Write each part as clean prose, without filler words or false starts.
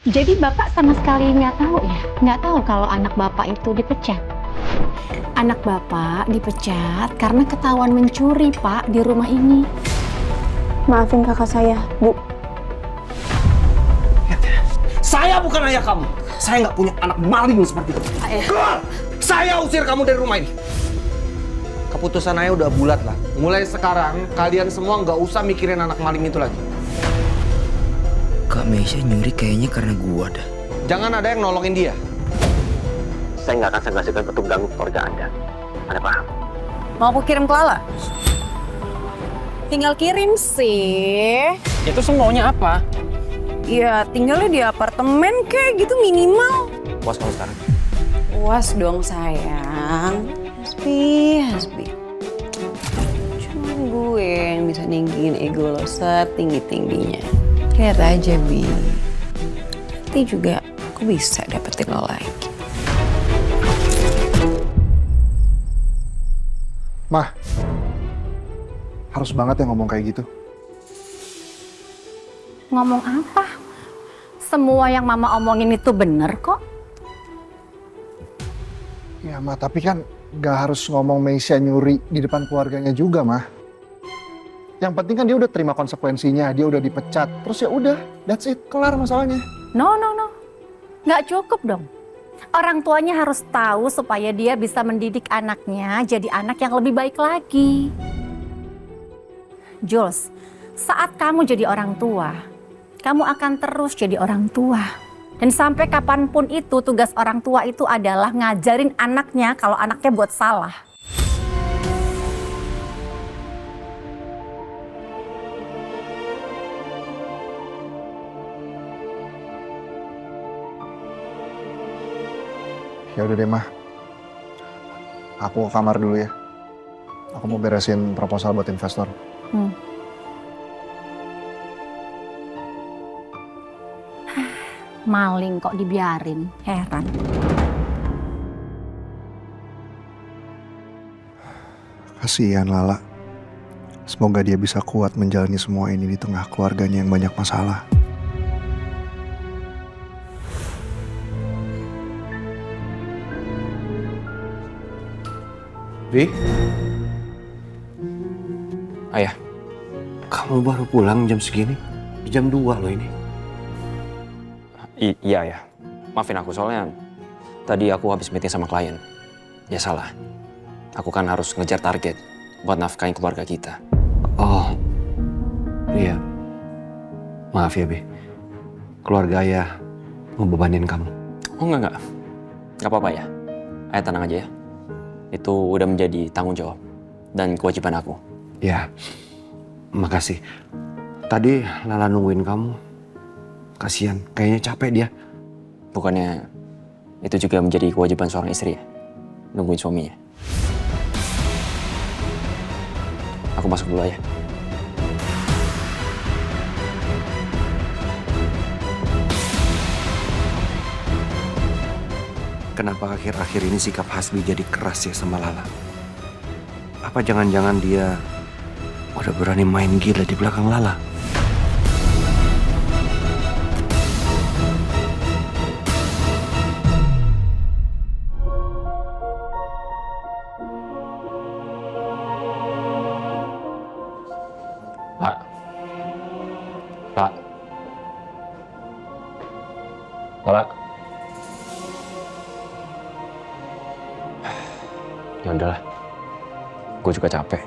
Jadi Bapak sama sekali nggak tahu ya? Nggak tahu kalau anak Bapak itu dipecat? Anak Bapak dipecat karena ketahuan mencuri, Pak, di rumah ini. Maafin kakak saya, Bu. Saya bukan ayah kamu. Saya nggak punya anak maling seperti itu. Keluar! Saya usir kamu dari rumah ini. Keputusan ayah udah bulat lah. Mulai sekarang, kalian semua nggak usah mikirin anak maling itu lagi. Kak Meisha nyuri kayaknya karena gua dah. Jangan ada yang nolongin dia. Saya nggak akan segan-segan untuk ganggu keluarga Anda. Anda paham? Mau aku kirim ke Lala? Tinggal kirim sih. Itu semaunya apa? Ya, tinggalnya di apartemen kayak gitu minimal. Puas kamu sekarang? Puas dong sayang. Hasbi. Cuma gue yang bisa ninggin ego lo setinggi-tingginya. Lihat aja, Bi. Nanti juga aku bisa dapetin lo lagi. Mah, harus banget ya ngomong kayak gitu. Ngomong apa? Semua yang Mama omongin itu bener kok. Ya, Mah, tapi kan gak harus ngomong Meisha nyuri di depan keluarganya juga, Mah. Yang penting kan dia udah terima konsekuensinya, dia udah dipecat. Terus ya udah, that's it, kelar masalahnya. No. Nggak cukup dong. Orang tuanya harus tahu supaya dia bisa mendidik anaknya jadi anak yang lebih baik lagi. Jules, saat kamu jadi orang tua, kamu akan terus jadi orang tua. Dan sampai kapanpun itu, tugas orang tua itu adalah ngajarin anaknya kalau anaknya buat salah. Ya udah deh, Mah. Aku ke kamar dulu ya. Aku mau beresin proposal buat investor. Maling kok dibiarin, heran. Kasihan Lala. Semoga dia bisa kuat menjalani semua ini di tengah keluarganya yang banyak masalah. Vi, Ayah, kamu baru pulang jam segini? Jam 2 loh ini. iya ya. Maafin aku soalnya tadi aku habis meeting sama klien. Ya salah. Aku kan harus ngejar target buat nafkahin keluarga kita. Oh, iya. Maaf ya, Bi. Keluarga ayah ngebebanin kamu. Oh enggak. Enggak apa-apa ya. Ayah tenang aja ya. Itu udah menjadi tanggung jawab dan kewajiban aku. Ya, makasih. Tadi Lala nungguin kamu. Kasian, kayaknya capek dia. Bukannya itu juga menjadi kewajiban seorang istri ya? Nungguin suaminya. Aku masuk dulu ya. Kenapa akhir-akhir ini sikap Hasbi jadi keras ya sama Lala? Apa jangan-jangan dia udah berani main gila di belakang Lala? Pak. Pak. Pak. Ya udahlah. Gue juga capek.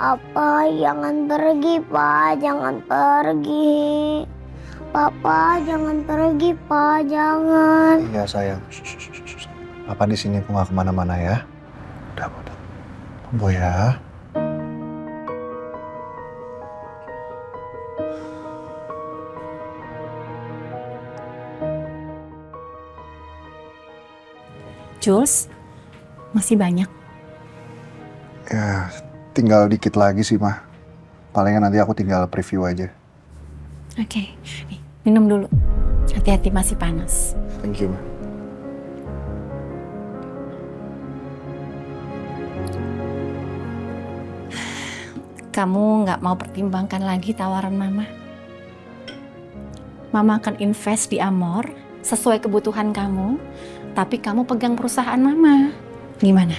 Papa, jangan pergi, Pak. Jangan pergi. Papa, jangan pergi, Pak. Jangan. Iya sayang. Papa di sini, aku nggak kemana-mana ya. Udah. Boy ya. Jules, masih banyak. Ya, tinggal dikit lagi sih, Mah. Palingan nanti aku tinggal preview aja. Oke, nih, minum dulu. Hati-hati masih panas. Thank you, Mah. Kamu nggak mau pertimbangkan lagi tawaran Mama? Mama akan invest di Amor sesuai kebutuhan kamu, tapi kamu pegang perusahaan Mama. Gimana?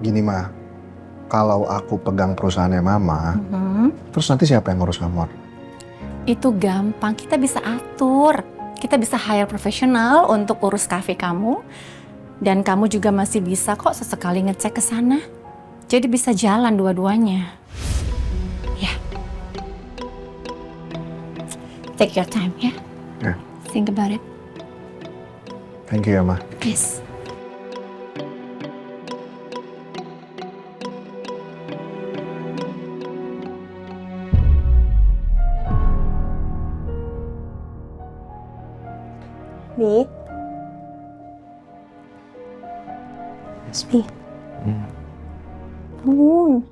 Gini, Mah. Kalau aku pegang perusahaannya Mama, terus nanti siapa yang ngurus Amor? Itu gampang, kita bisa atur. Kita bisa hire profesional untuk urus kafe kamu. Dan kamu juga masih bisa kok sesekali ngecek ke sana. Jadi bisa jalan dua-duanya. Ya. Take your time ya. Ya. Think about it. Thank you ya, Mah. Please. Bi. Mas Bi. Bangun.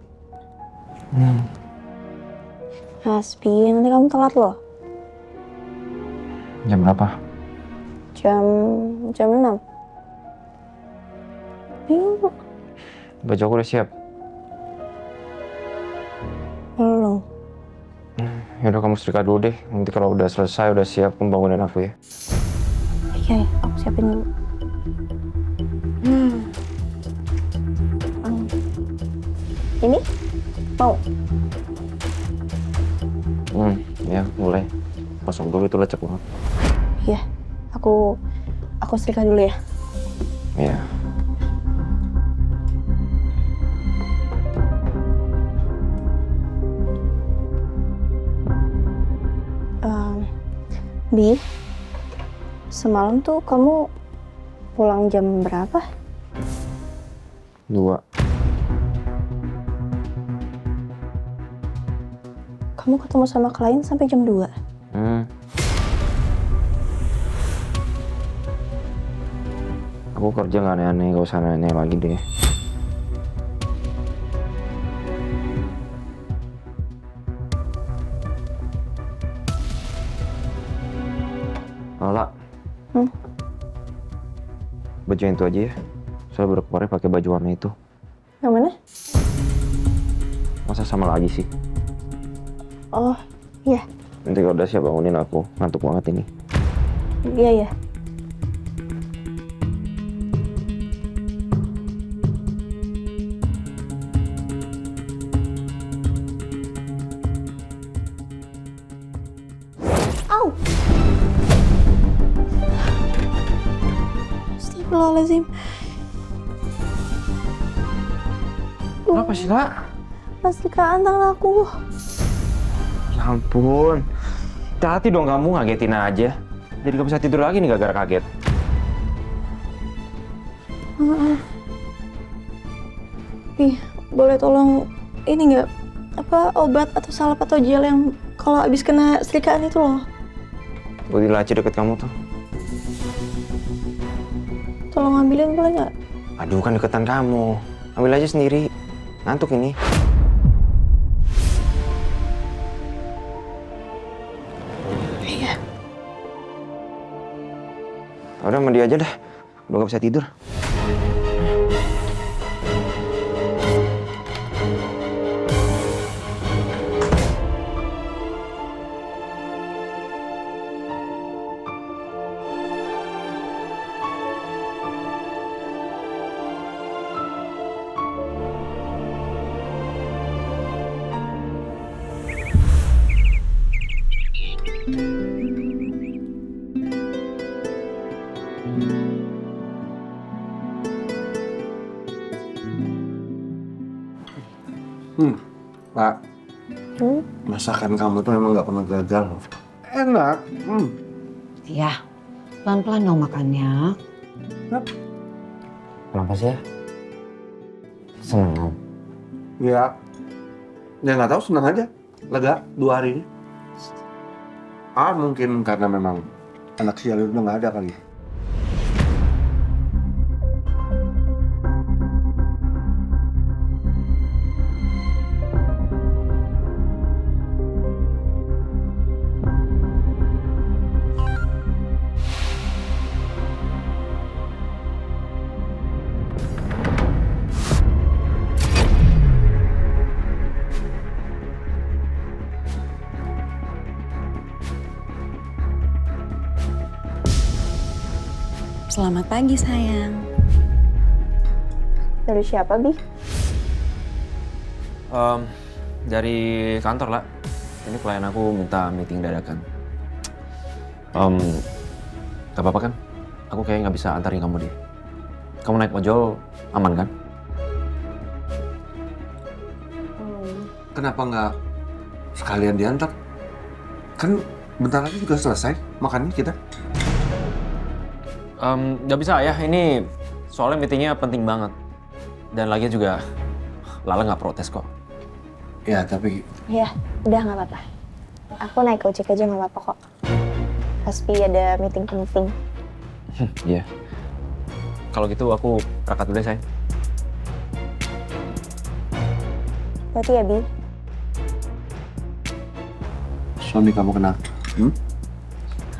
Mas Bi, nanti kamu telat loh. Jam berapa? Jam 6. Ayo, Baju aku udah siap. belum. Yaudah kamu setrika dulu deh. Nanti kalau udah selesai, udah siap, kamu bangunin aku ya. Iya, aku siapin dulu. Ini? Mau? Ya mulai. Kosong dulu itu lecek banget. Iya, aku setrika dulu ya. Iya. Bi, semalam tuh kamu pulang jam berapa? 2. Kamu ketemu sama klien sampai jam 2? Aku kerja nggak aneh-aneh, gak usah aneh-aneh lagi deh. Lola. Baju yang itu aja ya. Soalnya baru kemarin pakai baju warna itu. Yang mana? Masa sama lagi sih? Oh, iya. Nanti kalau udah siap bangunin aku. Ngantuk banget ini. Iya, iya. Au! Astagfirullahaladzim. Kenapa sih, Nak? Pastikan tangan aku. Ya ampun. Hati-hati dong kamu, ngagetin aja. Jadi gak bisa tidur lagi nih gara-gara kaget. Ih, boleh tolong ini nggak? Apa obat atau salep atau gel yang kalau abis kena setrikaan itu loh? Gue di laci deket kamu tuh. Tolong ambilin boleh nggak? Aduh, kan deketan kamu. Ambil aja sendiri. Ngantuk ini. Iya. Udah mandi aja dah. Udah gak bisa tidur. Pak, masakan kamu tuh memang nggak pernah gagal. Enak. Ya, pelan-pelan dong makannya. Kenapa sih ya? Senang. Ya, ya nggak tahu, senang aja. Lega 2 hari ini. Mungkin karena memang anak sial udah nggak ada kali. Selamat pagi, sayang. Dari siapa, Bi? Dari kantor lah. Ini klien aku minta meeting dadakan. Gak apa-apa kan? Aku kayaknya nggak bisa antarin kamu deh. Kamu naik ojol aman kan? Kenapa nggak sekalian diantar? Kan bentar lagi juga selesai makannya kita. Nggak bisa ya, ini soalnya meetingnya penting banget. Dan lagi juga Lala nggak protes kok. Ya, tapi Ya, udah nggak apa-apa. Aku naik ojek aja nggak apa-apa kok. Pasti ada meeting penting. Iya. Kalau gitu aku berangkat dulu ya, sayang. Berarti ya, Bi? suami kamu kenapa?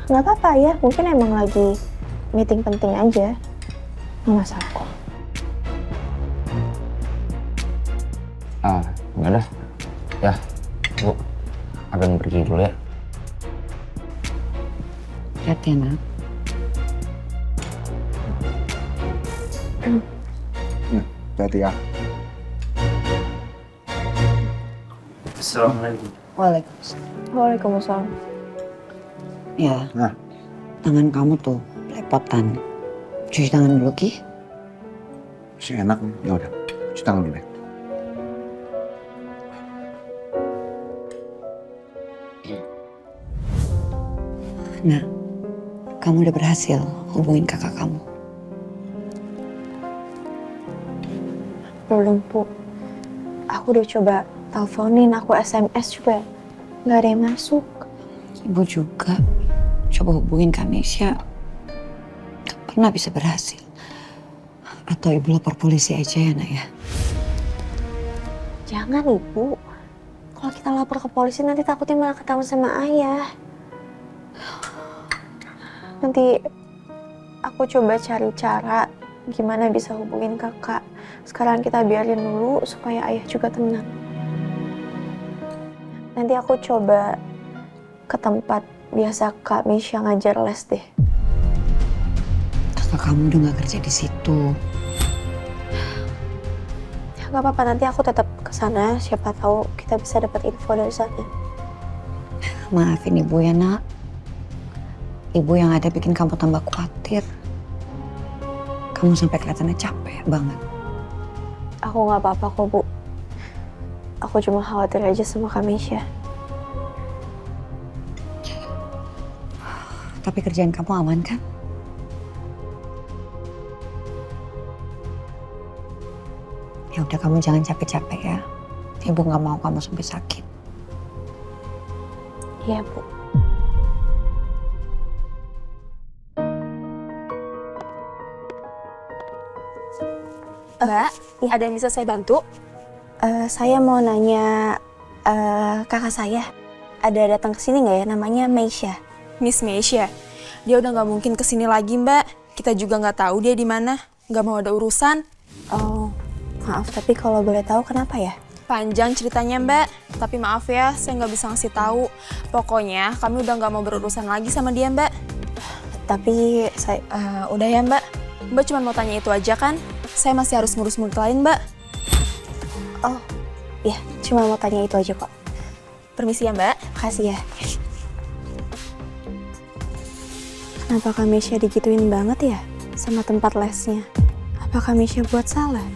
Nggak apa-apa ya, mungkin emang lagi meeting penting aja. Nggak masalah kok. Enggak dah. Ya, Bu. Abang pergi dulu ya. Hati ya, Nak. Hati ya. Assalamualaikum. Waalaikumsalam. Waalaikumsalam. Ya, Nah. tangan kamu tuh lepotan. Cuci tangan dulu, Ki. Masih enak nih. Ya udah, cuci tangan dulu deh. Nah, kamu udah berhasil hubungin kakak kamu. Belum, Bu. Aku udah coba teleponin, aku SMS juga nggak ada yang masuk. Ibu juga coba hubungin Kanesha, gak pernah bisa berhasil. Atau ibu lapor polisi aja ya, Nak ya? Jangan, Ibu. Kalau kita lapor ke polisi nanti takutnya malah ketahuan sama ayah. Nanti aku coba cari cara gimana bisa hubungin kakak. Sekarang kita biarin dulu supaya ayah juga tenang. Nanti aku coba ke tempat biasa Kak Misha ngajar les deh. Kakak kamu udah gak kerja di situ. Gak apa-apa, nanti aku tetap ke sana. Siapa tahu kita bisa dapat info dari sana. Maafin ibu ya, Nak. Ibu yang ada bikin kamu tambah khawatir. Kamu sampai kelihatannya capek banget. Aku nggak apa-apa kok, Bu. Aku cuma khawatir aja sama Kak Misha. Tapi kerjaan kamu aman kan? Ya udah, kamu jangan capek-capek ya. Ibu nggak mau kamu sampai sakit. Iya, Bu. Mbak, ada yang bisa saya bantu? Saya mau nanya kakak saya. Ada datang ke sini nggak ya? Namanya Meisha. Miss Meisha. Dia udah nggak mungkin kesini lagi, Mbak. Kita juga nggak tahu dia di mana. Nggak mau ada urusan. Oh, maaf. Tapi kalau boleh tahu kenapa ya? Panjang ceritanya, Mbak. Tapi maaf ya, saya nggak bisa ngasih tahu. Pokoknya kami udah nggak mau berurusan lagi sama dia, Mbak. Tapi saya... Udah ya, Mbak. Mbak cuma mau tanya itu aja kan? Saya masih harus ngurus murid lain, Mbak. Oh, ya. Cuma mau tanya itu aja kok. Permisi ya, Mbak. Makasih ya. Kenapa Kak Misha digituin banget ya sama tempat lesnya? Apa Kak Misha buat salah?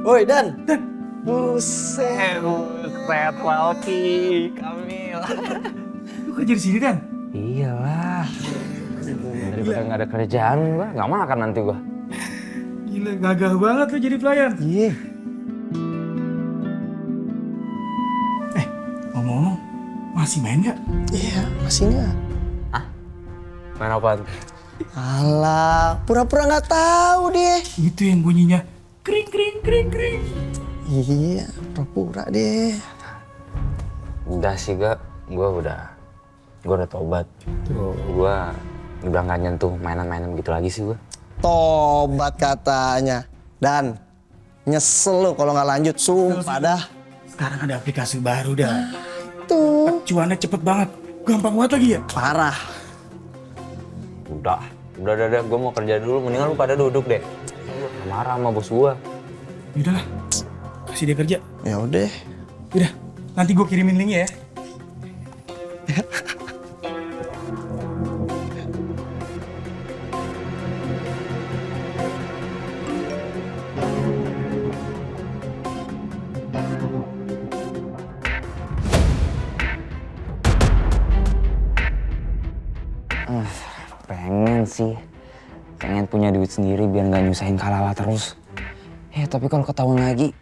Woi, Dan. Buset, Walki, Kamil. Lu kerja di sini, Dan? Iyalah. Daripada nggak ada kerjaan, gua nggak makan nanti gua. Gila, gagah banget lu jadi pelayan. Iya. Ngomong-ngomong, masih main nggak? Iya, masih nggak? Main apaan? Alah, pura-pura nggak tahu deh. Itu yang bunyinya kring kring kring kring. Iya, pura-pura deh. Udah sih, gua udah tobat. Gua udah nggak nyentuh mainan-mainan gitu lagi sih gua. Tobat katanya. Dan Nyesel lo kalau nggak lanjut, sumpah dah. Sekarang ada aplikasi baru dah. Tuh. Cuannya cepet banget. Gampang banget lagi ya? Parah. Udah, gue mau kerja dulu. Mendingan lu pada duduk deh. Gua marah sama bos gua. Yaudahlah, kasih dia kerja. Ya udah. Udah, nanti gue kirimin linknya ya. Pengen sih. Pengen punya duit sendiri biar nggak nyusahin Kalala terus. Ya tapi kalau ketahuan lagi,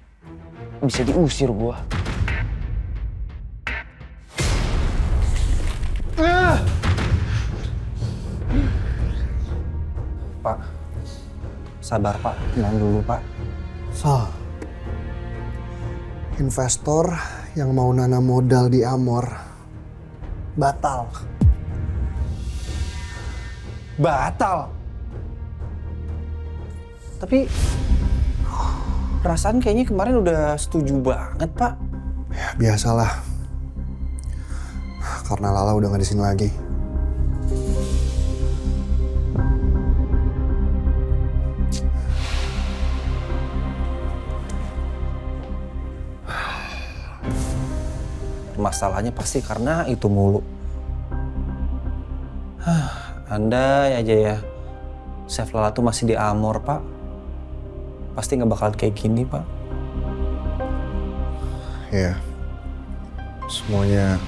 bisa diusir gua. Pak, sabar Pak, tenang dulu Pak. Investor yang mau nanam modal di Amor batal. Batal. Tapi perasaan kayaknya kemarin udah setuju banget Pak. Ya biasalah. Karena Lala udah nggak di sini lagi. Masalahnya pasti karena itu mulu. Andai aja ya, Chef Lala tuh masih di Amor, Pak. Pasti nggak bakal kayak gini, Pak. Ya, semuanya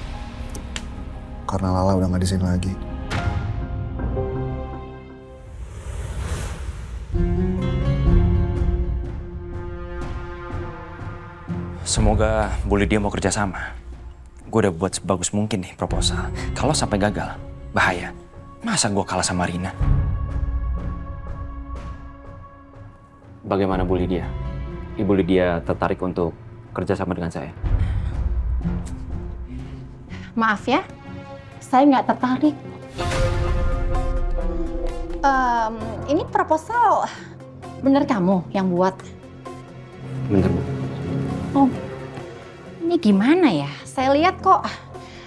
karena Lala udah nggak di sini lagi. Semoga Bu Lydia mau kerja sama. Gue udah buat sebagus mungkin nih proposal. Kalau sampai gagal, bahaya. Masa gue kalah sama Rina? Bagaimana Bu Lydia? Ibu Lydia tertarik untuk kerja sama dengan saya? Maaf ya, saya nggak tertarik. Ini proposal bener kamu yang buat? Bener, Bu. Oh, ini gimana ya? Saya lihat kok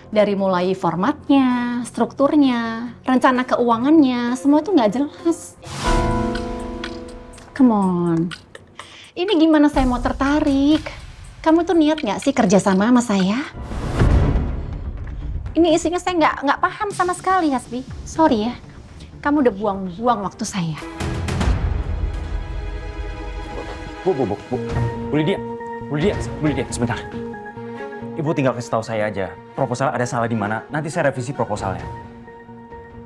dari mulai formatnya, strukturnya, rencana keuangannya, semua itu nggak jelas. Come on. Ini gimana saya mau tertarik? Kamu tuh niat nggak sih kerjasama sama saya? Ini isinya saya nggak paham sama sekali, Hasbi. Sorry ya. Kamu udah buang-buang waktu saya. Bu Lydia, sebentar. Ibu tinggal kasih tahu saya aja, proposal ada salah di mana, nanti saya revisi proposalnya.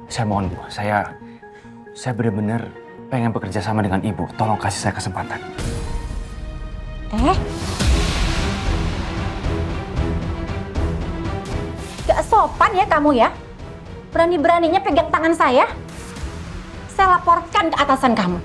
Saya mohon Bu, saya benar-benar pengen bekerja sama dengan Ibu. Tolong kasih saya kesempatan. Gak sopan ya kamu ya? Berani-beraninya pegang tangan saya? Saya laporkan ke atasan kamu.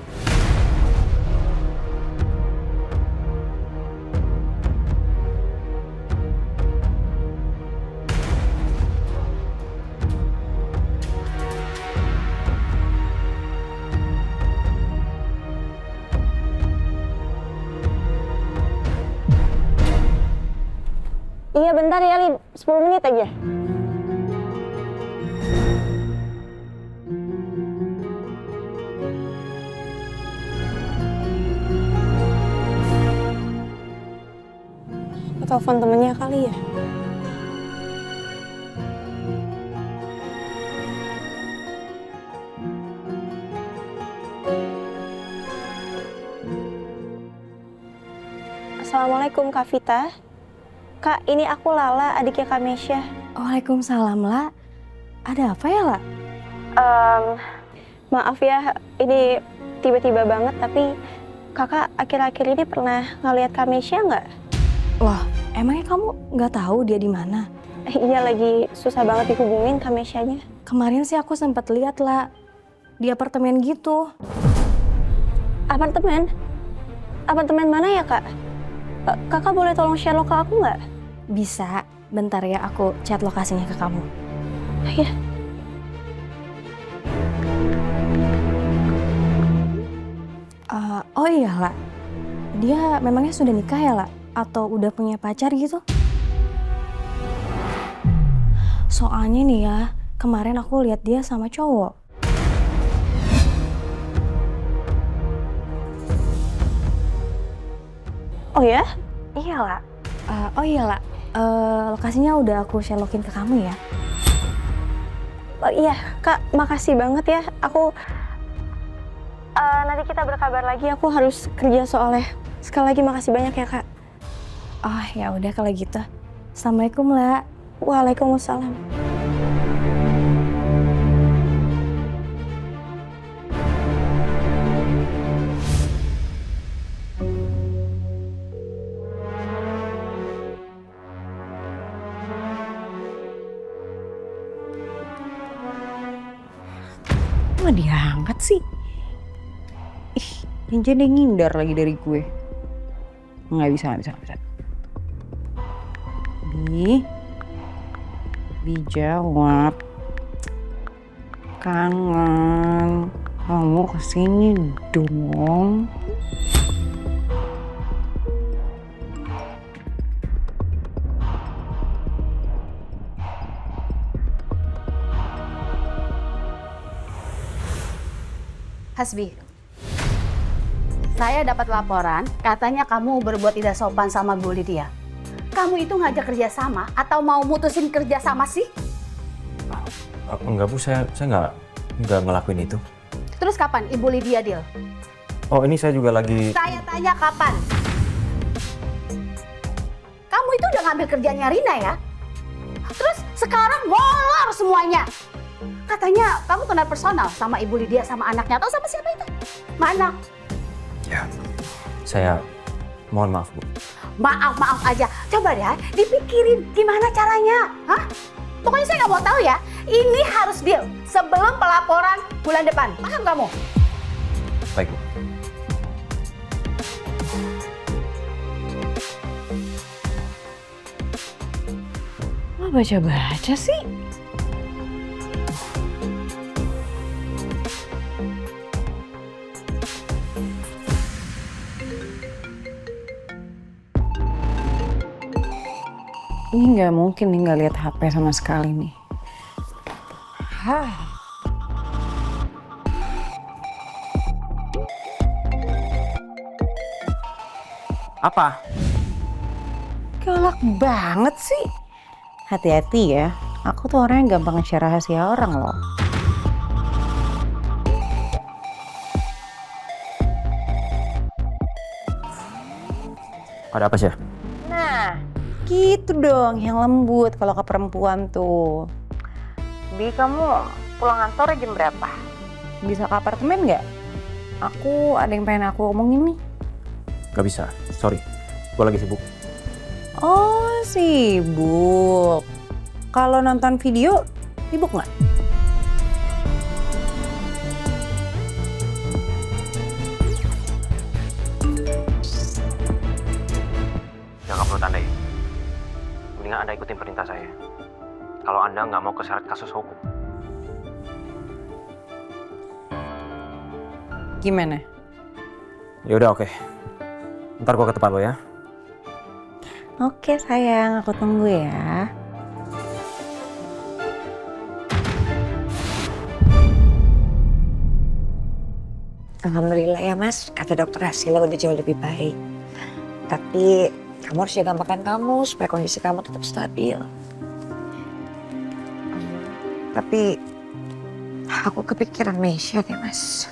Iya bentar ya Lid, 10 menit aja. Aku telepon temennya kali ya. Assalamualaikum Kak Vita. Kak, ini aku Lala, adiknya Kak Mesya. Waalaikumsalam, La. Ada apa ya, La? Maaf ya, ini tiba-tiba banget, tapi kakak akhir-akhir ini pernah ngeliat Kak Mesya nggak? Wah, emangnya kamu nggak tahu dia di mana? Iya, lagi susah banget dihubungin Kak Mesyanya. Kemarin sih aku sempat lihat, La. Di apartemen gitu. Apartemen? Apartemen mana ya, Kak? Kakak boleh tolong share lo ke aku nggak? Bisa. Bentar ya, aku chat lokasinya ke kamu. Iya. Oh iya, La. Dia memangnya sudah nikah ya, La? Atau udah punya pacar gitu? Soalnya nih ya, kemarin aku lihat dia sama cowok. Oh ya? Iya lah. Oh iya, La. Lokasinya udah aku share-login ke kamu ya. Oh iya, Kak, makasih banget ya. Aku nanti kita berkabar lagi. Aku harus kerja soalnya. Sekali lagi makasih banyak ya, Kak. Oh ya udah kalau gitu. Assalamualaikum, La. Waalaikumsalam. Nggak diangkat sih. Ih, Ninja dia ngindar lagi dari gue. Nggak bisa. Dijawab. Kangen. Kamu kesini dong. Hasbi, saya dapat laporan katanya kamu berbuat tidak sopan sama Bu Lydia. Kamu itu ngajak kerja sama atau mau mutusin kerja sama sih? Enggak Bu, saya nggak ngelakuin itu. Terus kapan Ibu Lydia deal? Oh ini saya juga lagi... Saya tanya kapan? Kamu itu udah ngambil kerjanya Rina ya? Terus sekarang molor semuanya. Katanya kamu kenal personal sama Ibu Lydia sama anaknya atau sama siapa itu? Mana? Ya, saya mohon maaf Bu. Maaf aja. Coba deh dipikirin gimana caranya. Hah? Pokoknya saya nggak mau tahu ya. Ini harus deal sebelum pelaporan bulan depan. Paham kamu? Baik Bu. Mau baca-baca sih? Ini nggak mungkin nih nggak lihat HP sama sekali nih. Apa? Galak banget sih. Hati-hati ya. Aku tuh orang yang gampang nge-share rahasia orang loh. Ada apa sih? Nah, gitu dong yang lembut kalau ke perempuan tuh. Bi, kamu pulang kantor jam berapa? Bisa ke apartemen nggak? Aku ada yang pengen aku omongin nih. Gak bisa, sorry. Gue lagi sibuk. Oh, sibuk. Kalau nonton video, sibuk nggak? Ya nggak perlu tandai. Mendingan Anda ikutin perintah saya. Kalau Anda nggak mau keseret kasus hukum. Gimana? Ya udah oke. Ntar gue ke tempat lo ya. Oke sayang, aku tunggu ya. Alhamdulillah ya mas, kata dokter hasilnya udah jauh lebih baik. Tapi kamu harus jaga makan kamu supaya kondisi kamu tetap stabil. Tapi aku kepikiran Meisha deh mas.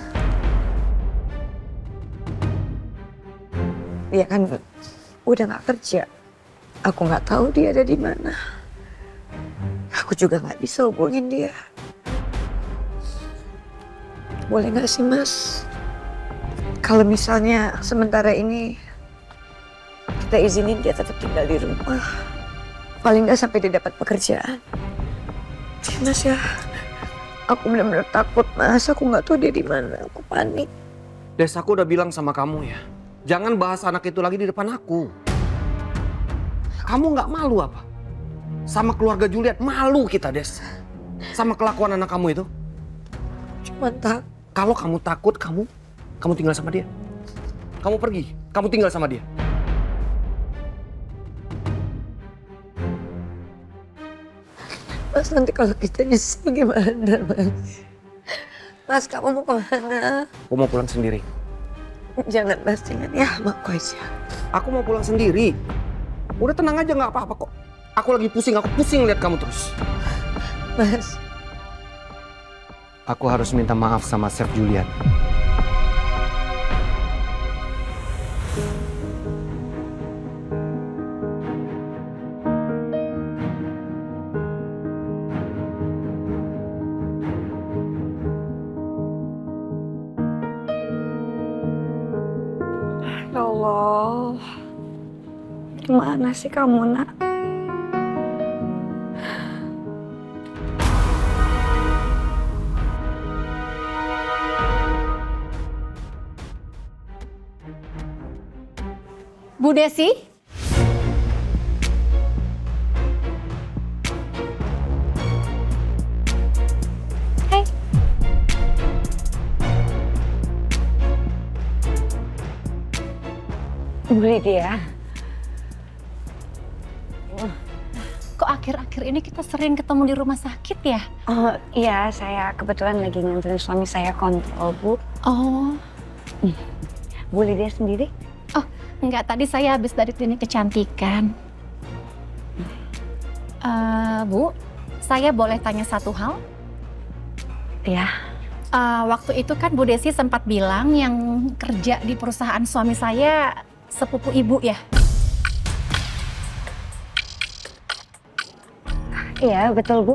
Dia kan udah nggak kerja. Aku nggak tahu dia ada di mana. Aku juga nggak bisa hubungin dia. Boleh nggak sih mas? Kalau misalnya sementara ini kita izinin dia tetap tinggal di rumah. Paling nggak sampai dia dapat pekerjaan. Mas ya, aku benar-benar takut mas. Aku nggak tahu dia di mana. Aku panik. Des, aku udah bilang sama kamu ya. Jangan bahas anak itu lagi di depan aku. Kamu nggak malu apa? Sama keluarga Juliet, malu kita, Des. Sama kelakuan anak kamu itu. Cuma tak. Kalau kamu takut, kamu tinggal sama dia. Kamu pergi. kamu tinggal sama dia. Mas, nanti kalau kita nyesel gimana, Mas? Mas, kamu mau kemana? Aku mau pulang sendiri. Jangan, Mas, jangan. Ya, aku aja. Aku mau pulang sendiri. Udah tenang aja, nggak apa-apa kok. Aku lagi pusing, aku pusing lihat kamu terus. Mas. Aku harus minta maaf sama Chef Julian. Ya Allah. Gimana sih kamu, Nak? Bu Desi? Hai. Bu Lydia. Kok akhir-akhir ini kita sering ketemu di rumah sakit ya? Oh iya, saya kebetulan lagi nganterin suami saya kontrol, Bu. Oh. Bu Lydia sendiri? Oh, enggak. Tadi saya habis dari klinik kecantikan. Bu, saya boleh tanya satu hal? Ya. Waktu itu kan Bu Desi sempat bilang yang kerja di perusahaan suami saya sepupu ibu ya? Iya, betul, Bu.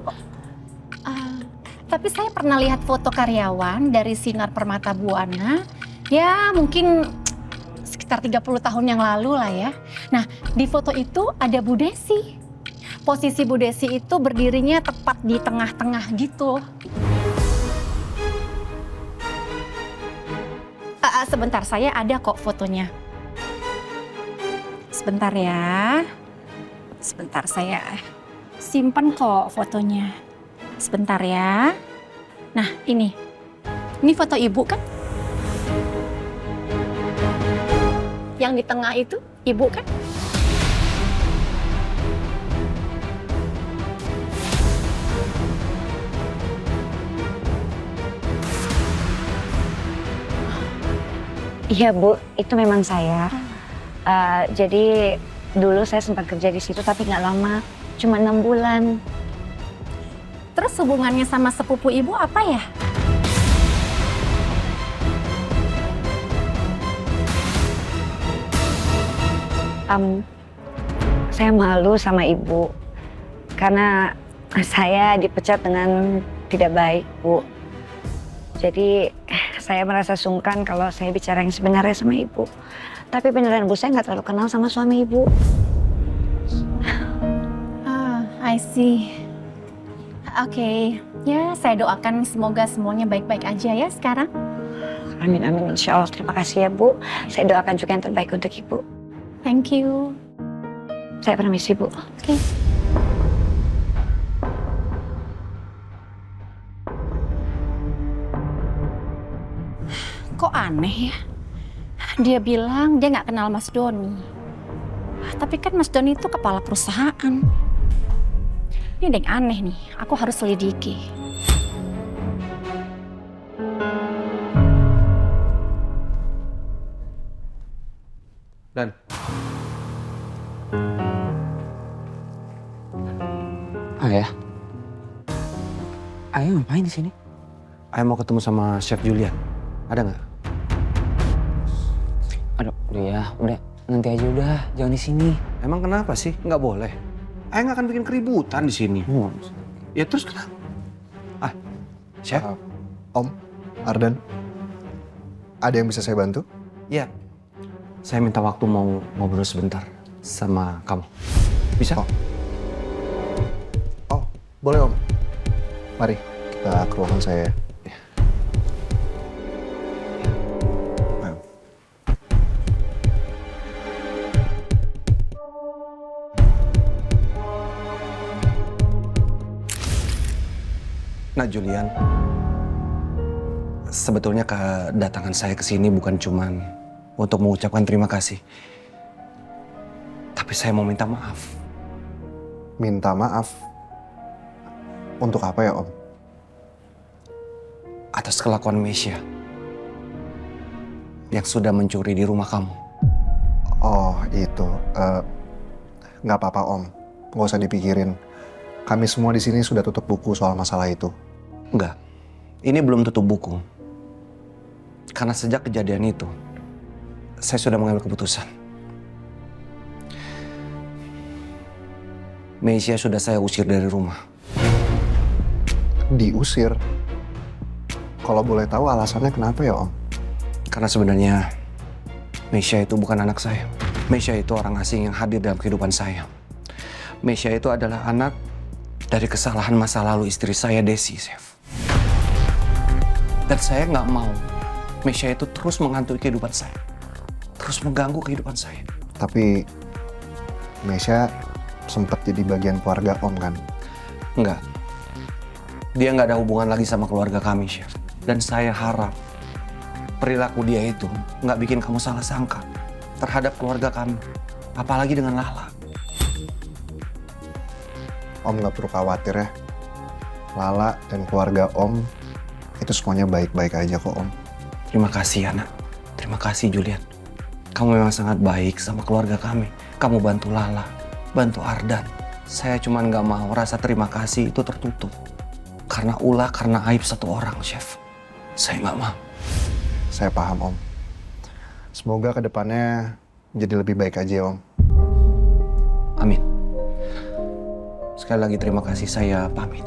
Tapi saya pernah lihat foto karyawan dari Sinar Permata Buana. Ya, mungkin sekitar 30 tahun yang lalu lah ya. Nah, di foto itu ada Bu Desi. Posisi Bu Desi itu berdirinya tepat di tengah-tengah gitu. Sebentar, saya ada kok fotonya. Sebentar ya. Sebentar, saya simpen kok fotonya. Sebentar ya. Nah, ini. Ini foto ibu kan? Yang di tengah itu ibu kan? Iya, Bu, itu memang saya. Jadi dulu saya sempat kerja di situ tapi nggak lama, cuma 6 bulan. Terus hubungannya sama sepupu ibu apa ya? Saya malu sama ibu karena saya dipecat dengan tidak baik, Bu. Jadi saya merasa sungkan kalau saya bicara yang sebenarnya sama ibu. Tapi beneran, Bu, saya nggak terlalu kenal sama suami ibu. I see. Oke. Ya, saya doakan semoga semuanya baik-baik aja ya sekarang. Amin, amin. Insya Allah. Terima kasih ya, Bu. Saya doakan juga yang terbaik untuk ibu. Thank you. Saya permisi, Bu. Oke. Kok aneh ya? Dia bilang dia nggak kenal Mas Doni. Tapi kan Mas Doni itu kepala perusahaan. Ini ada yang aneh nih, aku harus selidiki. Dan Ayah. Ayah ngapain di sini? Ayah mau ketemu sama Chef Julian. Ada nggak? Aduh, udah nanti aja udah, jangan di sini. Emang kenapa sih? Nggak boleh. Ayah nggak akan bikin keributan di sini. Ya terus kenapa? Chef? Om, Ardan, ada yang bisa saya bantu? Ya, saya minta waktu mau ngobrol sebentar sama kamu. Bisa? Oh, boleh Om. Mari kita ke ruangan saya. Nah, Julian, sebetulnya kedatangan saya ke sini bukan cuman untuk mengucapkan terima kasih. Tapi saya mau minta maaf. Minta maaf? Untuk apa ya, Om? Atas kelakuan Meisya yang sudah mencuri di rumah kamu. Oh, itu. Nggak apa-apa, Om. Nggak usah dipikirin. Kami semua di sini sudah tutup buku soal masalah itu. Enggak, ini belum tutup buku. Karena sejak kejadian itu, saya sudah mengambil keputusan. Meisya sudah saya usir dari rumah. Diusir? Kalau boleh tahu alasannya kenapa ya, Om? Karena sebenarnya Meisya itu bukan anak saya. Meisya itu orang asing yang hadir dalam kehidupan saya. Meisya itu adalah anak dari kesalahan masa lalu istri saya, Desi, Chef. Dan saya nggak mau Meisya itu terus menghantui kehidupan saya. Terus mengganggu kehidupan saya. Tapi Meisya sempat jadi bagian keluarga Om kan? Enggak. Dia nggak ada hubungan lagi sama keluarga kami, Chef. Dan saya harap perilaku dia itu nggak bikin kamu salah sangka terhadap keluarga kami. Apalagi dengan Lala. Om nggak perlu khawatir ya. Lala dan keluarga Om itu semuanya baik-baik aja kok, Om. Terima kasih, anak. Terima kasih, Julian. Kamu memang sangat baik sama keluarga kami. Kamu bantu Lala, bantu Ardan. Saya cuma nggak mau rasa terima kasih itu tertutup. Karena ulah, karena aib satu orang, Chef. Saya nggak mau. Saya paham, Om. Semoga kedepannya jadi lebih baik aja, Om. Amin. Sekali lagi terima kasih, saya pamit.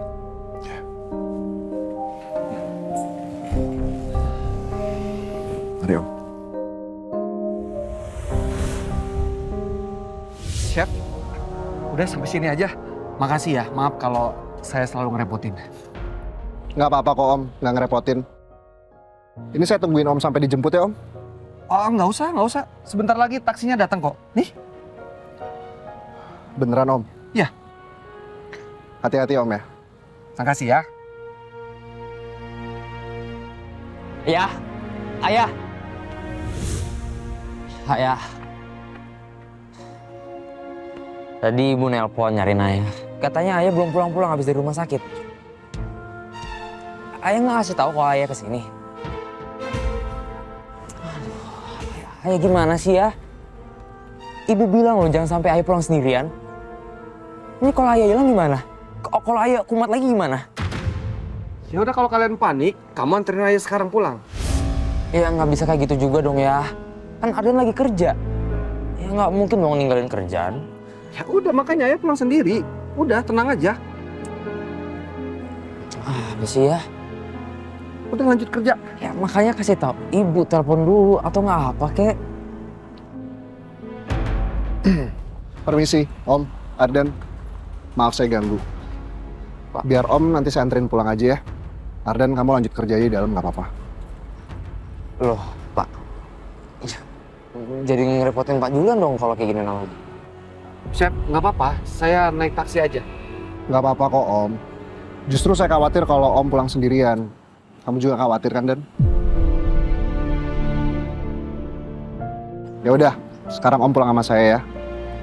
Mari, Om. Chef, udah sampai sini aja. Makasih ya, maaf kalau saya selalu ngerepotin. Nggak apa-apa kok, Om. Nggak ngerepotin. Ini saya tungguin Om sampai dijemput ya, Om. Oh, nggak usah. Sebentar lagi taksinya datang kok. Nih. Beneran, Om? Ya. Hati-hati, Om ya. Makasih ya. Ayah, ayah. Ayah. Tadi ibu nelpon nyariin ayah. Katanya ayah belum pulang-pulang habis dari rumah sakit. Ayah nggak ngasih tahu kalau ayah kesini. Aduh, ayah gimana sih ya? Ibu bilang loh jangan sampai ayah pulang sendirian. Ini kalau ayah hilang gimana? Kalau ayah kumat lagi gimana? Ya udah kalau kalian panik, kamu anterin aja sekarang pulang. Ya nggak bisa kayak gitu juga dong ya. Kan Arden lagi kerja. Ya nggak mungkin dong ninggalin kerjaan. Ya udah makanya ayah pulang sendiri. Udah tenang aja. Apa sih ya? Udah lanjut kerja. Ya makanya kasih tahu ibu telepon dulu atau nggak apa kek. Permisi, Om, Ardan. Maaf saya ganggu. Biar Om nanti saya anterin pulang aja ya. Ardan, kamu lanjut kerja aja di dalam, nggak apa-apa. Loh, Pak. Jadi ngerepotin Pak Julian dong kalau kayak gini lagi. Chef, nggak apa-apa. Saya naik taksi aja. Nggak apa-apa kok, Om. Justru saya khawatir kalau Om pulang sendirian. Kamu juga khawatir kan, Dan? Ya udah, sekarang Om pulang sama saya ya.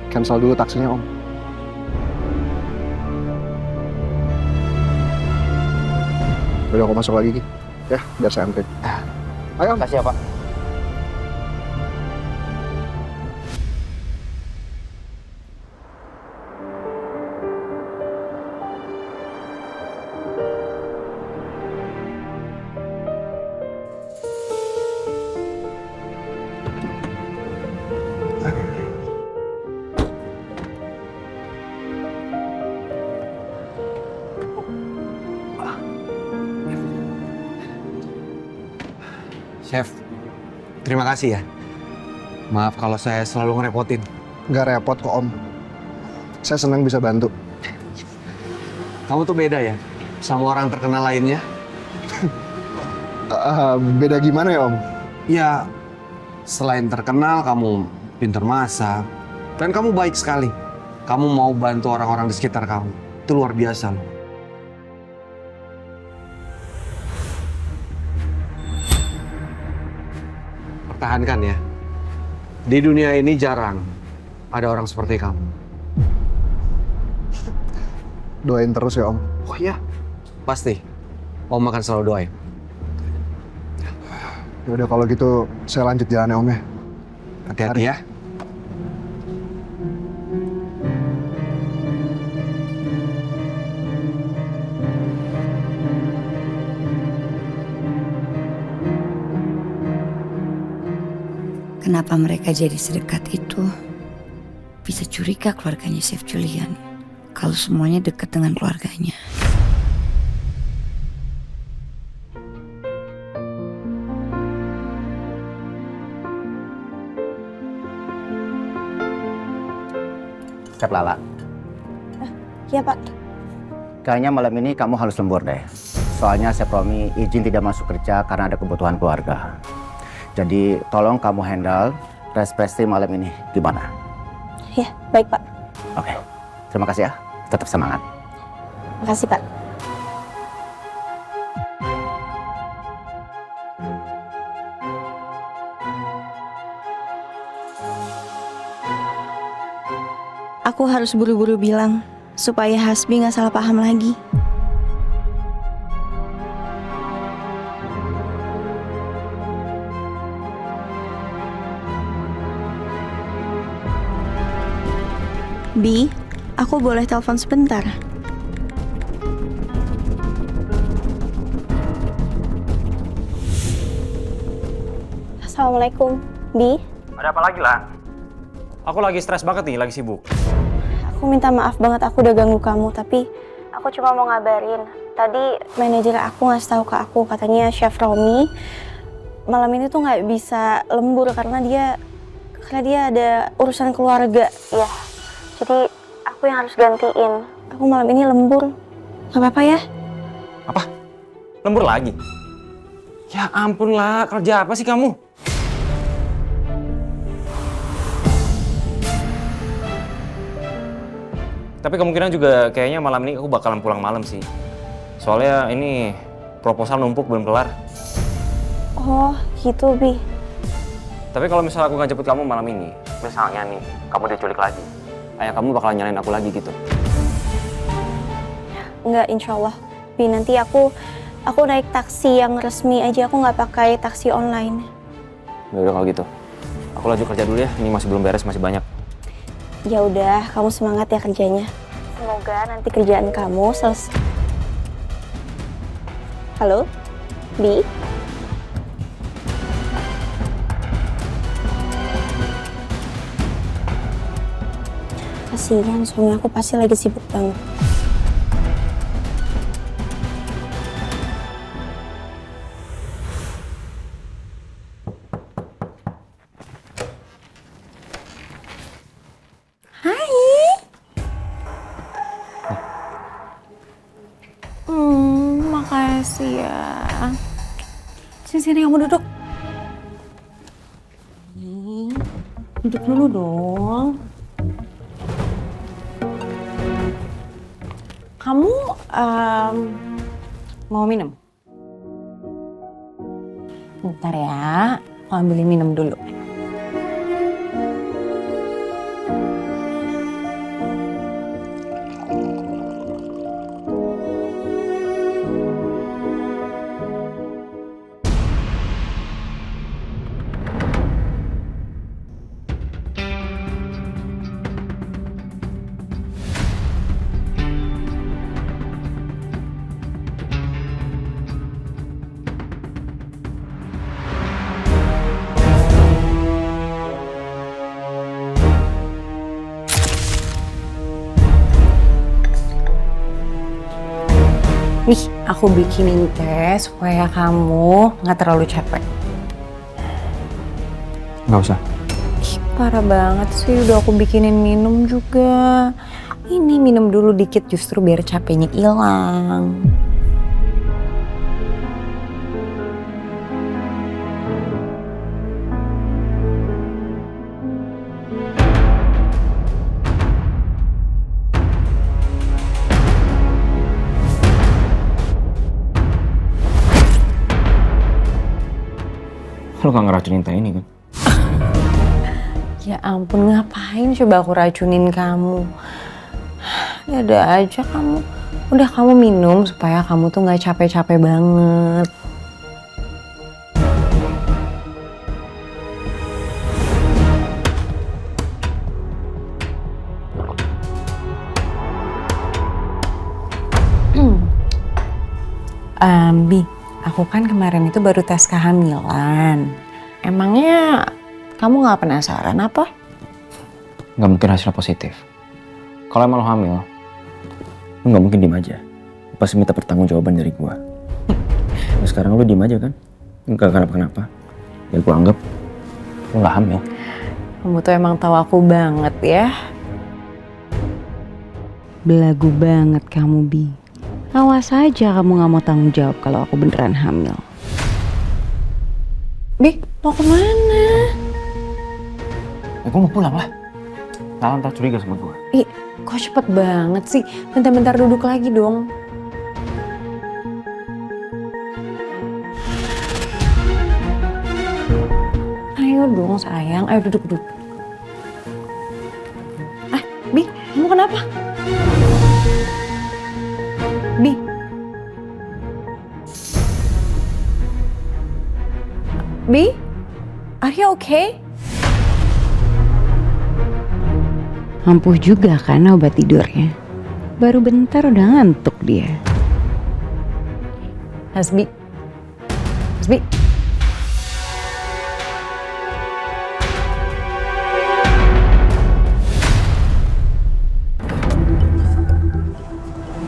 Cancel dulu taksinya, Om. Udah, aku masuk lagi, Ki. Ya, biar saya anterin. Ayo, Om. Kasih ya, Pak. Chef, terima kasih ya. Maaf kalau saya selalu ngerepotin. Nggak repot kok, Om. Saya senang bisa bantu. Kamu tuh beda ya sama orang terkenal lainnya. Beda gimana ya, Om? Ya, selain terkenal, kamu pintar masak. Dan kamu baik sekali. Kamu mau bantu orang-orang di sekitar kamu. Itu luar biasa loh. Pertahankan ya. Di dunia ini jarang ada orang seperti kamu. Doain terus ya Om. Oh iya, pasti. Om akan selalu doain. Ya udah kalau gitu saya lanjut jalannya Om ya. Hati-hati ya. Kenapa mereka jadi sedekat itu? Bisa curiga keluarganya Chef Julian kalau semuanya dekat dengan keluarganya. Chef Lala, Iya Pak. kayaknya malam ini kamu harus lembur deh. Soalnya Chef Romi izin tidak masuk kerja karena ada kebutuhan keluarga. Jadi tolong kamu handle rest malam ini gimana? Ya, baik Pak. Oke, terima kasih ya. Tetap semangat. Makasih Pak. Aku harus buru-buru bilang supaya Hasbi nggak salah paham lagi. Bi, aku boleh telepon sebentar? Assalamualaikum, Bi. Ada apa lagi lah? Aku lagi stres banget nih, lagi sibuk. Aku minta maaf banget aku udah ganggu kamu, tapi aku cuma mau ngabarin. Tadi manajer aku ngasih tahu ke aku, katanya Chef Romi malam ini tuh nggak bisa lembur karena dia ada urusan keluarga. Ya, jadi aku yang harus gantiin. Aku malam ini lembur. Gak apa-apa ya? Apa? Lembur lagi? Ya ampun lah, kerja apa sih kamu? Tapi kemungkinan juga kayaknya malam ini aku bakalan pulang malam sih. Soalnya ini proposal numpuk belum kelar. Oh, gitu, Bi. Tapi kalau misalnya aku nggak jemput kamu malam ini, misalnya nih, kamu diculik lagi, ayah kamu bakalan nyalain aku lagi gitu. Enggak, insya Allah. Bi, nanti aku naik taksi yang resmi aja, aku nggak pakai taksi online. Udah kalau gitu. Aku lanjut kerja dulu ya, ini masih belum beres, masih banyak. Ya udah, kamu semangat ya kerjanya. Semoga nanti kerjaan kamu selesai. Halo, Bi? Kasihan, suami aku pasti lagi sibuk banget. Makasih ya. Sini kamu duduk. Duduk dulu dong. Kamu mau minum? Bentar ya, aku ambilin minum dulu. Nih, aku bikinin teh supaya kamu nggak terlalu capek. Nggak usah. Ih, parah banget sih, udah aku bikinin minum juga. Ini minum dulu dikit justru biar capeknya hilang. Lo gak ngeracunin teh ini kan? Ya ampun, ngapain coba aku racunin kamu? Ya ada aja kamu. Udah kamu minum supaya kamu tuh gak capek-capek banget. Bi, aku kan kemarin itu baru tes kehamilan. Emangnya kamu gak penasaran apa? Nggak mungkin hasilnya positif. Kalau emang lo hamil, lo nggak mungkin diem aja. Lo pasti minta pertanggungjawaban dari gua. Nah, sekarang lo diem aja kan? Nggak kenapa-kenapa. Ya gua anggap lo nggak hamil. Kamu tuh emang tahu aku banget ya. Belagu banget kamu, Bi. Awas aja kamu gak mau tanggung jawab kalau aku beneran hamil. Bi, mau kemana? Ya gua mau pulang lah. Nah, ntar curiga sama gua. Ih, kok cepet banget sih? Bentar-bentar duduk lagi dong. Ayo dong sayang, ayo duduk. Bi, kamu kenapa? Bi. Bi, are you okay? Ampuh juga kan obat tidurnya. Baru bentar udah ngantuk dia. Hasbi.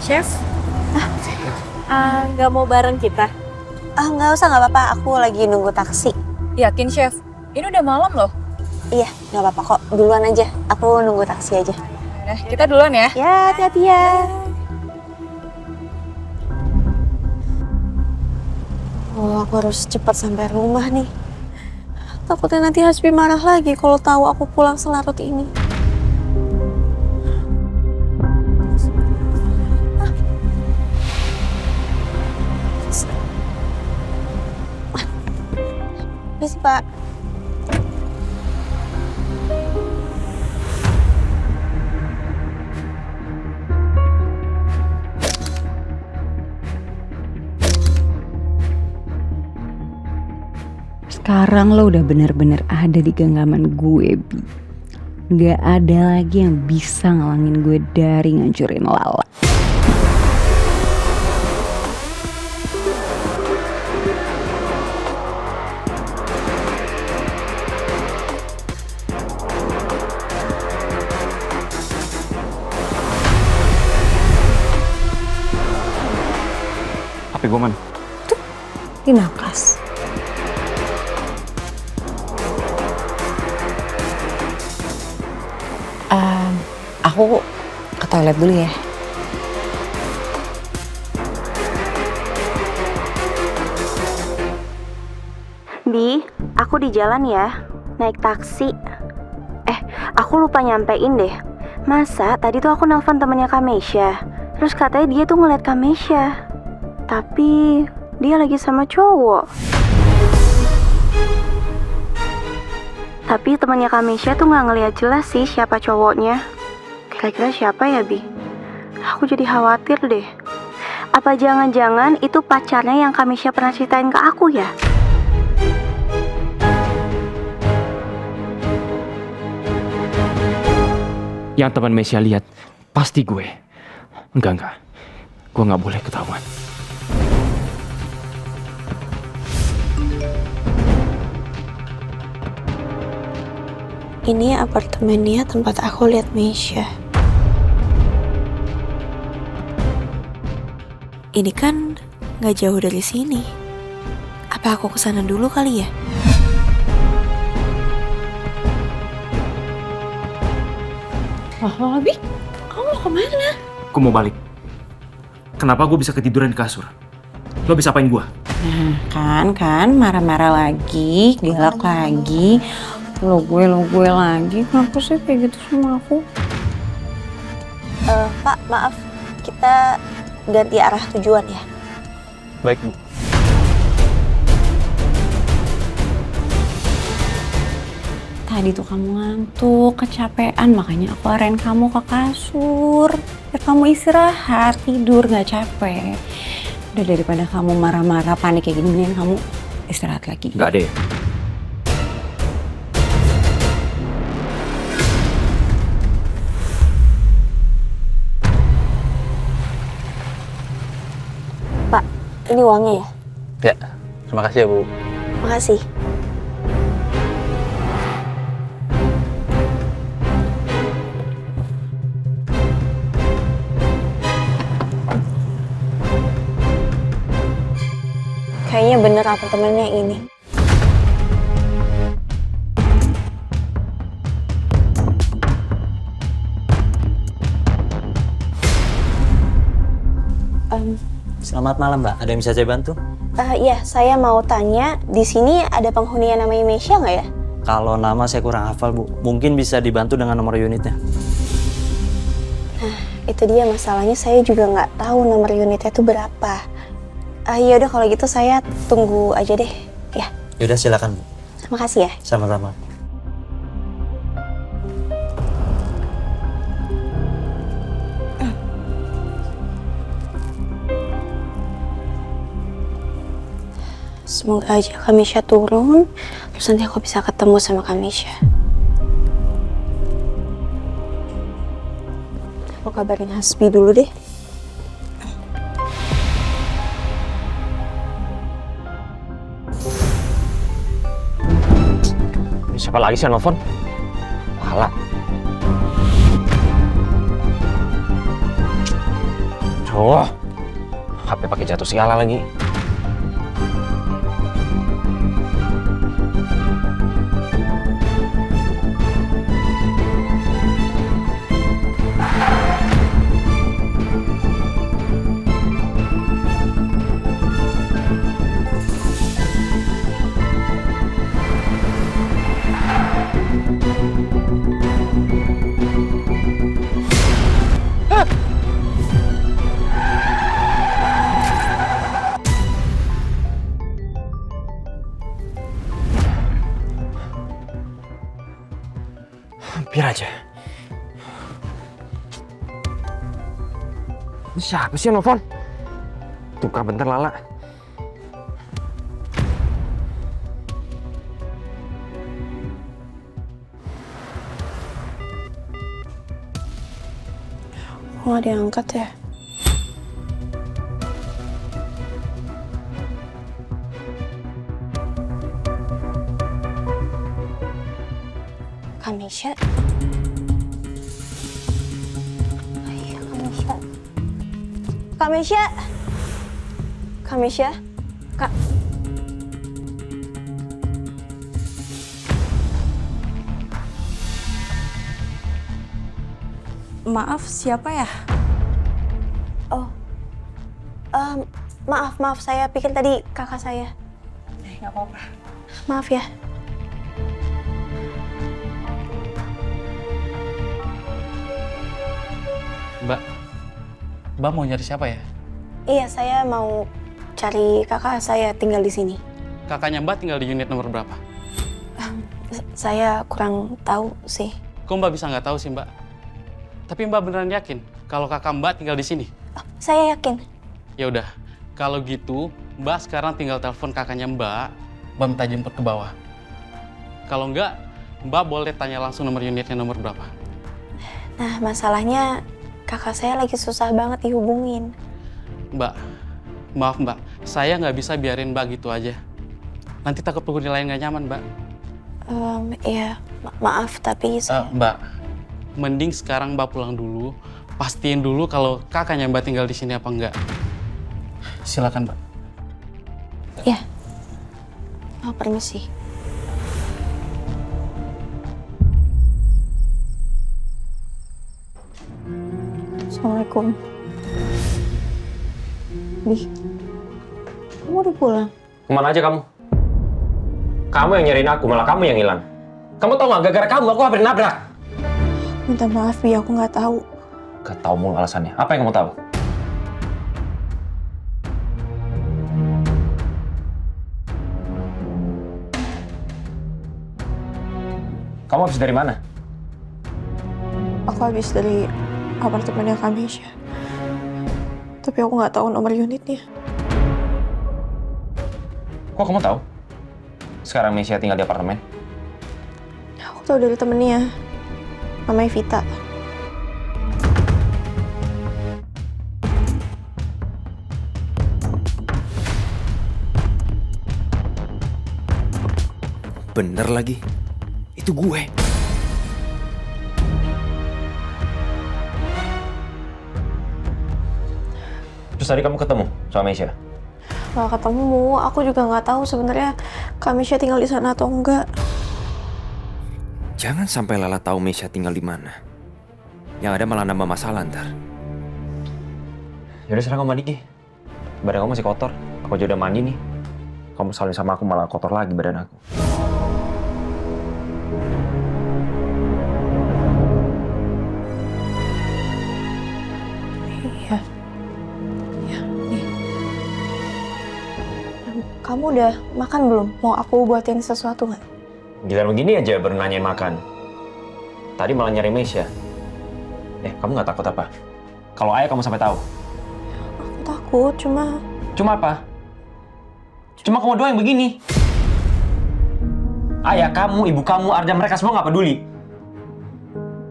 Chef? Nggak mau bareng kita? Nggak usah, nggak apa-apa. Aku lagi nunggu taksi. Yakin, Chef? Ini udah malam loh. Iya, nggak apa-apa kok. Duluan aja. Aku nunggu taksi aja. Udah, kita duluan ya. Ya, hati-hati ya. Oh, aku harus cepat sampai rumah nih. Takutnya nanti Hasbi marah lagi kalau tahu aku pulang selarut ini. Permisi, Pak. Sekarang lo udah bener-bener ada di genggaman gue, Bi. Gak ada lagi yang bisa ngalangin gue dari ngancurin Lala. HP gue mana? Tuh, di nakas. Aku ke toilet dulu ya. Bi, aku di jalan ya. Naik taksi. Aku lupa nyampein deh. Masa tadi tuh aku nelpon temennya Kamesha. Terus katanya dia tuh ngeliat Kamesha. Tapi dia lagi sama cowok. Tapi temannya Kamesha tuh nggak ngeliat jelas sih siapa cowoknya. Kira-kira siapa ya, Bi? Aku jadi khawatir deh. Apa jangan-jangan itu pacarnya yang Kamesha pernah ceritain ke aku ya? Yang teman Mesia lihat pasti gue. Enggak. Gue nggak boleh ketahuan. Ini apartemennya tempat aku lihat Meisha. Ini kan nggak jauh dari sini. Apa aku kesana dulu kali ya? Bi, kamu mau kemana? Gue mau balik. Kenapa gue bisa ketiduran di kasur? Lo bisa apain gue? Nah, kan marah-marah lagi, galak lagi. Lo gue lagi. Kenapa sih kayak gitu sama aku? Pak, maaf. Kita ganti arah tujuan ya. Baik, Bu. tadi tuh kamu ngantuk, kecapean, makanya aku arahin kamu ke kasur. Biar kamu istirahat, tidur, gak capek. Udah daripada kamu marah-marah, panik kayak gini, mendingan kamu istirahat lagi. Nggak deh. Pak, ini uangnya ya? Ya, terima kasih ya Bu. Makasih. Kayaknya bener apartemennya yang ini. Selamat malam Mbak, ada yang bisa saya bantu? Iya, saya mau tanya, di sini ada penghuni yang namanya Mesya nggak ya? Kalau nama saya kurang hafal Bu, mungkin bisa dibantu dengan nomor unitnya. Nah, itu dia masalahnya, saya juga nggak tahu nomor unitnya itu berapa. Ya udah kalau gitu saya tunggu aja deh, ya. Yaudah silakan Bu. Makasih ya. Sama-sama. Semoga aja Kamisya turun, terus nanti aku bisa ketemu sama Kamisya. Aku kabarin Hasbi dulu deh. Ini siapa lagi sih yang nelfon? Lala. Duh, HP pakai jatuh segala lagi. Hampir aja. Ini siapa sih yang nelfon? Tukar bentar Lala. Kok nggak diangkat ya? Kamisya? Iya, Kamisya. Kamisya? Kamisya? Kak. Maaf, siapa ya? Oh. Maaf, saya pikir tadi kakak saya. Nggak apa-apa. Maaf ya. Mbak mau nyari siapa ya? Iya, saya mau cari kakak saya tinggal di sini. Kakaknya Mbak tinggal di unit nomor berapa? Saya kurang tahu sih. Kok Mbak bisa nggak tahu sih Mbak? Tapi Mbak beneran yakin kalau kakak Mbak tinggal di sini? Saya yakin. Ya udah, kalau gitu Mbak sekarang tinggal telepon kakaknya Mbak minta jemput ke bawah. Kalau enggak, Mbak boleh tanya langsung nomor unitnya nomor berapa. Nah, masalahnya kakak saya lagi susah banget dihubungin. Mbak, maaf Mbak, saya nggak bisa biarin Mbak gitu aja. Nanti takut penghuni lain nggak nyaman Mbak. Ya, maaf tapi saya... Mbak, mending sekarang Mbak pulang dulu. Pastiin dulu kalau kakaknya Mbak tinggal di sini apa enggak. Silakan Mbak. Ya. Oh, permisi. Assalamualaikum. Di, kamu udah pulang? Kemana aja kamu? Kamu yang nyariin aku, malah kamu yang hilang. Kamu tau nggak, gara-gara kamu aku hampir nabrak. Minta maaf, Bi, aku nggak tahu. Gak tau mulu alasannya. Apa yang kamu tahu? Kamu habis dari mana? Aku habis dari apartemennya Kamisha. Tapi aku nggak tahu nomor unitnya. Kok kamu tahu? Sekarang Mesia tinggal di apartemen. Aku tahu dari temennya, namanya Vita. Bener lagi. Itu gue. Terus tadi kamu ketemu sama Mesia? Nggak ketemu, aku juga nggak tahu sebenarnya Kamisha tinggal di sana atau enggak. Jangan sampai Lala tahu Mesia tinggal di mana. Yang ada malah nambah masalah ntar. Yaudah sekarang kamu mandi Ki. Badan kamu masih kotor. Aku aja udah mandi nih. Kamu saling sama aku malah kotor lagi badan aku. Iya. Iya, nih. Kamu udah makan belum? Mau aku buatin sesuatu nggak? Giliran begini aja baru nanyain makan. Tadi malah nyari Mesia. Kamu nggak takut apa? Kalau ayah kamu sampai tahu. Aku takut, cuma... Cuma apa? Cuma kamu doang yang begini. Ayah kamu, ibu kamu, Arda, mereka semua nggak peduli.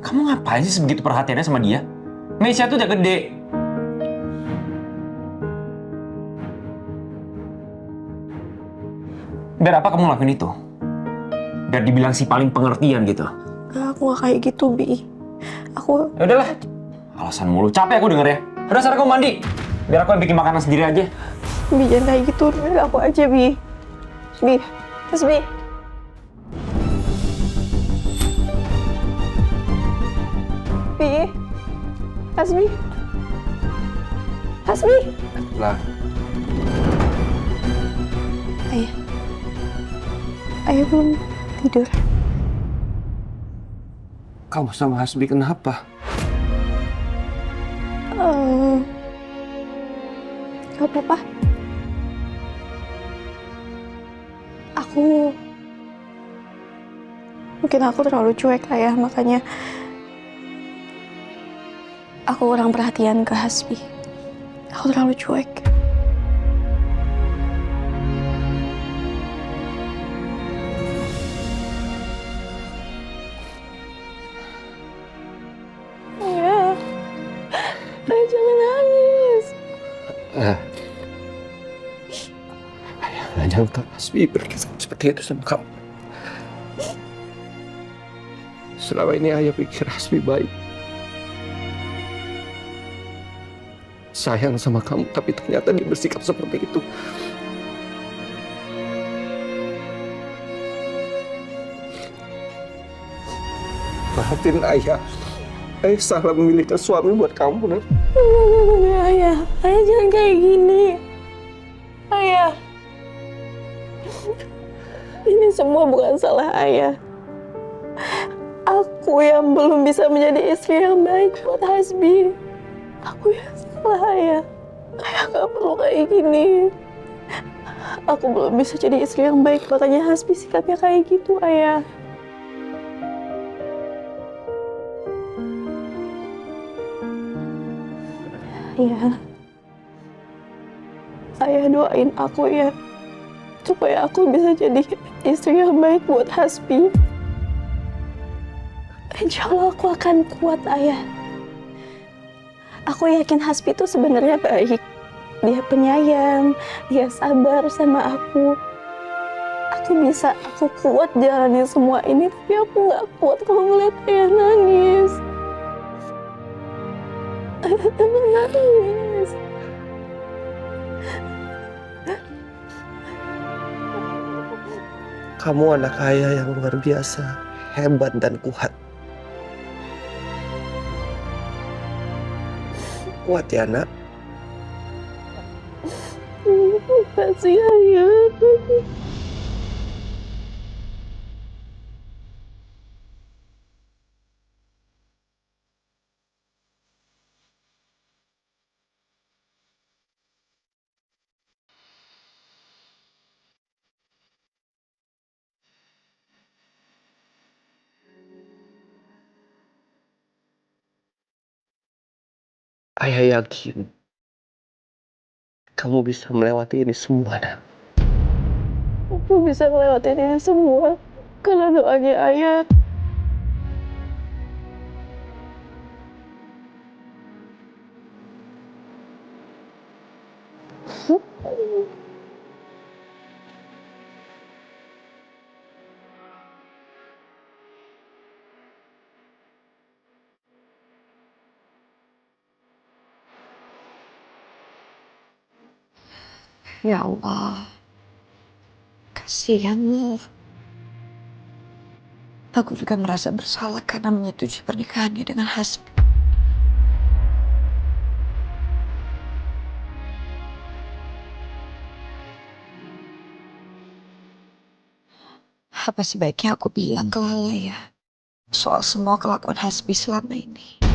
Kamu ngapain sih sebegitu perhatiannya sama dia? Mesia tuh udah gede. Biar apa kamu ngelakuin itu? Biar dibilang si paling pengertian gitu. Aku nggak kayak gitu, Bi. Aku... Ya udahlah. Alasan mulu. Capek aku denger ya. Udah sekarang kamu mandi. Biar aku yang bikin makanan sendiri aja. Bi, jangan kayak gitu. Biar aku aja, Bi. Bi. Terus, Bi. Bi. Hasbi. Hasbi. Lah, Ayah. Ayah belum tidur. kamu sama Hasbi kenapa? Gak apa-apa. Mungkin aku terlalu cuek, Ayah, makanya aku kurang perhatian ke Hasbi. Aku terlalu cuek. Ayah, Ayah jangan nangis. Ayah nggak nyangka Hasbi berkisah seperti itu sama kamu. Selama ini ayah pikir Hasbi baik. Sayang sama kamu, tapi ternyata dia bersikap seperti itu. Maafin ayah. Ayah salah memilihkan suami buat kamu, Nak. Ayah jangan kayak gini. Ayah, ini semua bukan salah Ayah. Aku yang belum bisa menjadi istri yang baik buat Hasbi. Aku yang salah, Ayah. Ayah gak perlu kayak gini. Aku belum bisa jadi istri yang baik, makanya Hasbi sikapnya kayak gitu, Ayah. Ayah. Ayah doain aku ya, supaya aku bisa jadi istri yang baik buat Hasbi. Insya Allah aku akan kuat, Ayah. Aku yakin Hasbi itu sebenarnya baik. Dia penyayang, dia sabar sama aku. Aku kuat jalanin semua ini, tapi aku nggak kuat kalau ngeliat Ayah nangis. Ayah jangan nangis. Kamu anak ayah yang luar biasa, hebat dan kuat. Kuat ya, Nak. Makasih, Ayah. Ayah yakin kamu bisa melewati ini semua, Nak. Aku bisa ngelewatin ini semua karena doanya ayah. Ya Allah, kasihan lo. Aku juga merasa bersalah karena menyetujui pernikahannya dengan Hasbi. Apa sebaiknya aku bilang ke Lala ya soal semua kelakuan Hasbi selama ini?